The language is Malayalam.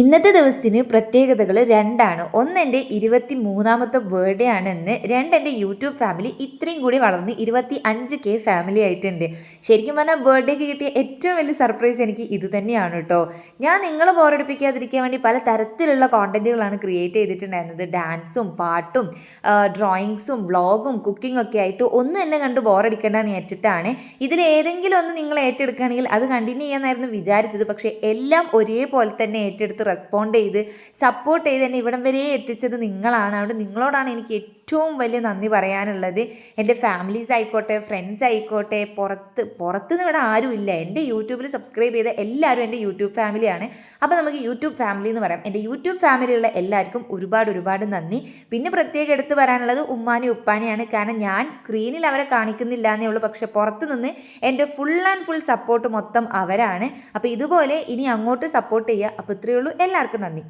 ഇന്നത്തെ ദിവസത്തിന് പ്രത്യേകതകൾ രണ്ടാണ്. ഒന്ന് എൻ്റെ 23ാമത്തെ ബർത്ത്ഡേ ആണെന്ന്. രണ്ട് എൻ്റെ യൂട്യൂബ് ഫാമിലി ഇത്രയും കൂടി വളർന്ന് 25K ഫാമിലി ആയിട്ടുണ്ട്. ശരിക്കും പറഞ്ഞാൽ ബർത്ത്ഡേക്ക് കിട്ടിയ ഏറ്റവും വലിയ സർപ്രൈസ് എനിക്ക് ഇത് തന്നെയാണ് കേട്ടോ. ഞാൻ നിങ്ങളെ ബോറടിപ്പിക്കാതിരിക്കാൻ വേണ്ടി പല തരത്തിലുള്ള കോണ്ടന്റുകളാണ് ക്രിയേറ്റ് ചെയ്തിട്ടുണ്ടായിരുന്നത്. ഡാൻസും പാട്ടും ഡ്രോയിങ്സും വ്ളോഗും കുക്കിംഗ് ഒക്കെ ആയിട്ട് ഒന്നും എന്നെ കണ്ട് ബോറടിക്കേണ്ടെന്ന് വിചാരിച്ചിട്ടാണ്. ഇതിൽ ഏതെങ്കിലും ഒന്ന് നിങ്ങൾ ഏറ്റെടുക്കുകയാണെങ്കിൽ അത് കണ്ടിന്യൂ ചെയ്യാനായിരുന്നു വിചാരിച്ചത്. പക്ഷേ എല്ലാം ഒരേപോലെ തന്നെ ഏറ്റെടുത്ത് റെസ്പോണ്ട് ചെയ്ത് സപ്പോർട്ട് ചെയ്ത് എന്നെ ഇവിടം വരെ എത്തിച്ചത് നിങ്ങളാണ്. അതുകൊണ്ട് നിങ്ങളോടാണ് എനിക്ക് ഏറ്റവും വലിയ നന്ദി പറയാനുള്ളത്. എൻ്റെ ഫാമിലീസ് ആയിക്കോട്ടെ, ഫ്രണ്ട്സ് ആയിക്കോട്ടെ, പുറത്തുനിന്ന് ഇവിടെ ആരുമില്ല. എൻ്റെ യൂട്യൂബിൽ സബ്സ്ക്രൈബ് ചെയ്ത എല്ലാവരും എൻ്റെ യൂട്യൂബ് ഫാമിലിയാണ്. അപ്പോൾ നമുക്ക് യൂട്യൂബ് ഫാമിലി എന്ന് പറയാം. എൻ്റെ യൂട്യൂബ് ഫാമിലിയുള്ള എല്ലാവർക്കും ഒരുപാട് നന്ദി. പിന്നെ പ്രത്യേകം എടുത്ത് പറയാനുള്ളത് ഉമ്മാനി ഉപ്പാനിയാണ്. കാരണം ഞാൻ സ്ക്രീനിൽ അവരെ കാണിക്കുന്നില്ല എന്നേ ഉള്ളൂ, പക്ഷെ പുറത്തുനിന്ന് എൻ്റെ ഫുൾ ആൻഡ് ഫുൾ സപ്പോർട്ട് മൊത്തം അവരാണ്. അപ്പോൾ ഇതുപോലെ ഇനി അങ്ങോട്ട് സപ്പോർട്ട് ചെയ്യുക. അപ്പോൾ ഇത്രയേ ഉള്ളൂ. എല്ലാവർക്കും നന്ദി.